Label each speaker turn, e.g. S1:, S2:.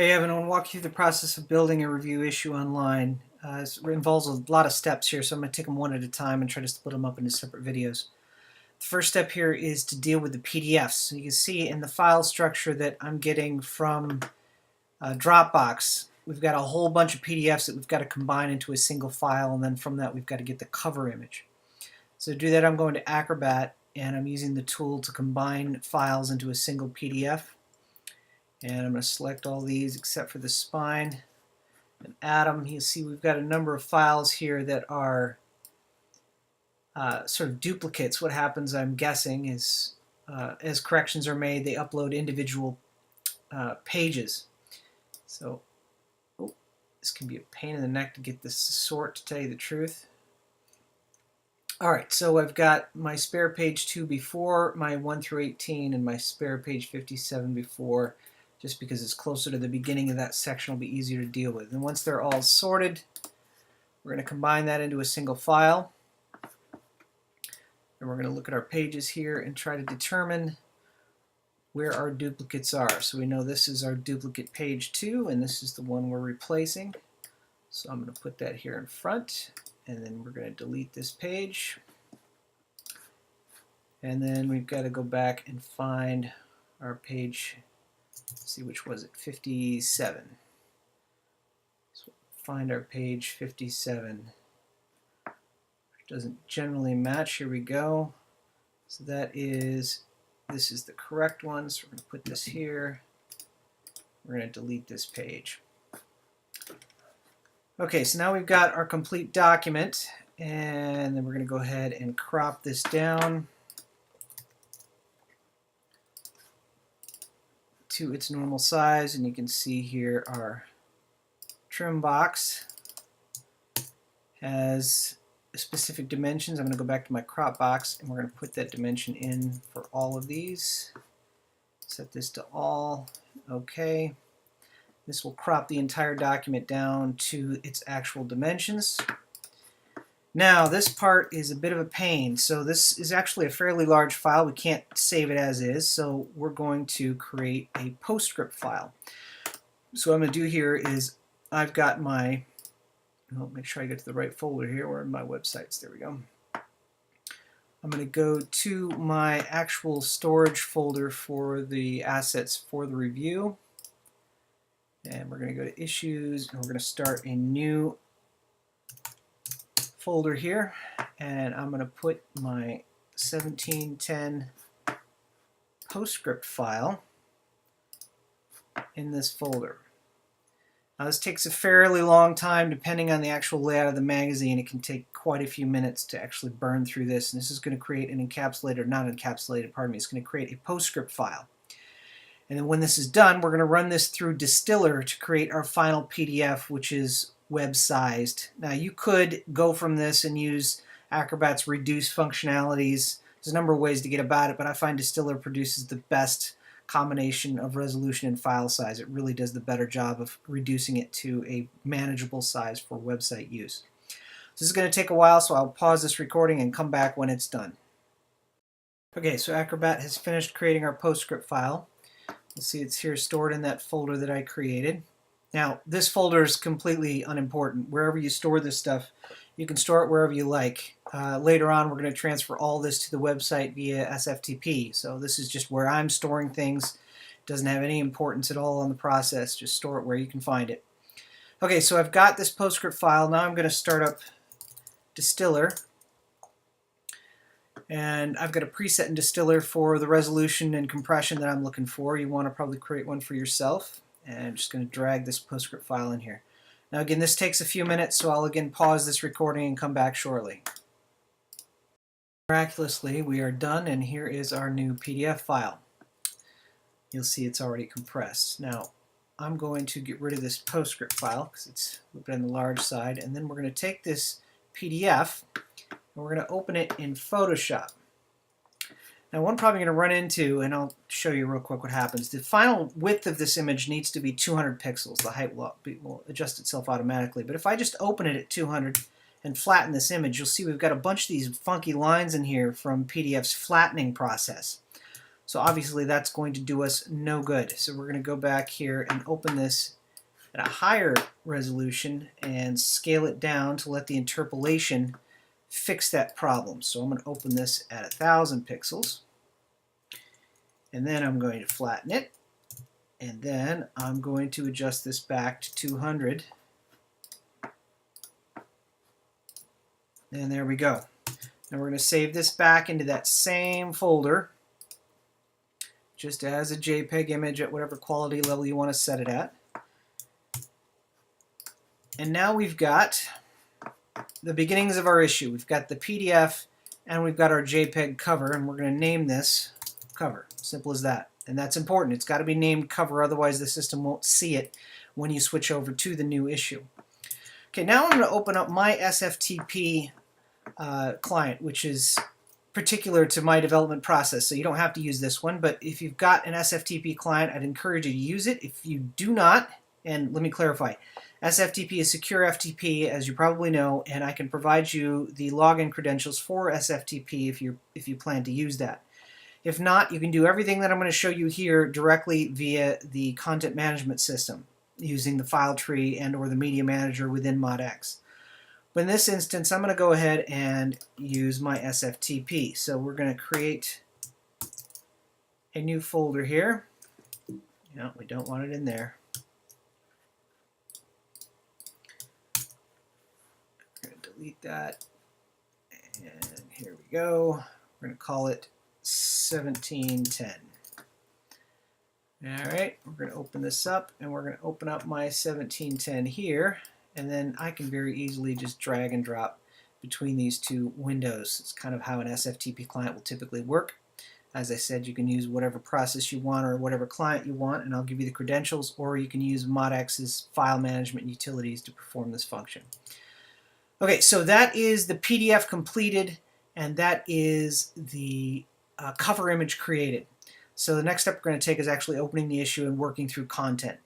S1: Hey Evan, I want to walk you through the process of building a review issue online. It involves a lot of steps here, so I'm going to take them one at a time and try to split them up into separate videos. The first step here is to deal with the PDFs. So you can see in the file structure that I'm getting from Dropbox, we've got a whole bunch of PDFs that we've got to combine into a single file, and then from that we've got to get the cover image. So to do that, I'm going to Acrobat, and I'm using the tool to combine files into a single PDF. And I'm going to select all these except for the spine and add them. You see we've got a number of files here that are sort of duplicates. What happens, I'm guessing, is as corrections are made, they upload individual pages. So this can be a pain in the neck to get this to sort, to tell you the truth. Alright, so I've got my spare page 2 before, my 1 through 18, and my spare page 57 before, just because it's closer to the beginning of that section, will be easier to deal with. And once they're all sorted, we're going to combine that into a single file. And we're going to look at our pages here and try to determine where our duplicates are. So we know this is our duplicate page 2, and this is the one we're replacing. So I'm going to put that here in front, and then we're going to delete this page. And then we've got to go back and find our page. Let's see, which was it? 57. So find our page 57. Which doesn't generally match. Here we go. So this is the correct one. So we're going to put this here. We're going to delete this page. Okay, so now we've got our complete document, and then we're going to go ahead and crop this down to its normal size, and you can see here our trim box has specific dimensions. I'm going to go back to my crop box, and we're going to put that dimension in for all of these. Set this to all. Okay. This will crop the entire document down to its actual dimensions. Now, this part is a bit of a pain. So this is actually a fairly large file. We can't save it as is, so we're going to create a PostScript file. So what I'm going to do here is I've got my, make sure I get to the right folder here, or in my websites. There we go. I'm going to go to my actual storage folder for the assets for the review. And we're going to go to Issues, and we're going to start a new folder here. And I'm going to put my 1710 PostScript file in this folder. Now this takes a fairly long time depending on the actual layout of the magazine. It can take quite a few minutes to actually burn through this. And this is going to create an encapsulated, not encapsulated, pardon me, it's going to create a PostScript file. And then when this is done, we're going to run this through Distiller to create our final PDF, which is web-sized. Now you could go from this and use Acrobat's reduce functionalities. There's a number of ways to get about it, but I find Distiller produces the best combination of resolution and file size. It really does the better job of reducing it to a manageable size for website use. This is going to take a while, so I'll pause this recording and come back when it's done. Okay, so Acrobat has finished creating our PostScript file. You'll see it's here stored in that folder that I created. Now, this folder is completely unimportant. Wherever you store this stuff, you can store it wherever you like. Later on, we're going to transfer all this to the website via SFTP. So this is just where I'm storing things. It doesn't have any importance at all on the process. Just store it where you can find it. Okay, so I've got this PostScript file. Now I'm going to start up Distiller. And I've got a preset in Distiller for the resolution and compression that I'm looking for. You want to probably create one for yourself. And I'm just going to drag this PostScript file in here. Now again, this takes a few minutes, so I'll again pause this recording and come back shortly. Miraculously, we are done, and here is our new PDF file. You'll see it's already compressed. Now, I'm going to get rid of this PostScript file because it's a little bit on the large side, and then we're going to take this PDF and we're going to open it in Photoshop. Now one problem you're going to run into, and I'll show you real quick what happens, the final width of this image needs to be 200 pixels. The height will adjust itself automatically. But if I just open it at 200 and flatten this image, you'll see we've got a bunch of these funky lines in here from PDF's flattening process. So obviously that's going to do us no good. So we're going to go back here and open this at a higher resolution and scale it down to let the interpolation fix that problem. So I'm going to open this at 1000 pixels, and then I'm going to flatten it, and then I'm going to adjust this back to 200, and there we go. Now we're going to save this back into that same folder just as a JPEG image at whatever quality level you want to set it at. And now we've got the beginnings of our issue. We've got the PDF and we've got our JPEG cover, and we're going to name this cover. Simple as that. And that's important. It's got to be named cover, otherwise the system won't see it when you switch over to the new issue. Okay, now I'm going to open up my SFTP client, which is particular to my development process, so you don't have to use this one, but if you've got an SFTP client, I'd encourage you to use it. If you do not, and let me clarify, SFTP is secure FTP, as you probably know, and I can provide you the login credentials for SFTP if you plan to use that. If not, you can do everything that I'm going to show you here directly via the content management system using the file tree and or the media manager within ModX. But in this instance, I'm going to go ahead and use my SFTP. So we're going to create a new folder here. No, we don't want it in there. Delete that, and here we go. We're going to call it 1710. Alright, we're going to open this up, and we're going to open up my 1710 here, and then I can very easily just drag and drop between these two windows. It's kind of how an SFTP client will typically work. As I said, you can use whatever process you want or whatever client you want, and I'll give you the credentials, or you can use ModX's file management utilities to perform this function. Okay, so that is the PDF completed, and that is the cover image created. So the next step we're going to take is actually opening the issue and working through content.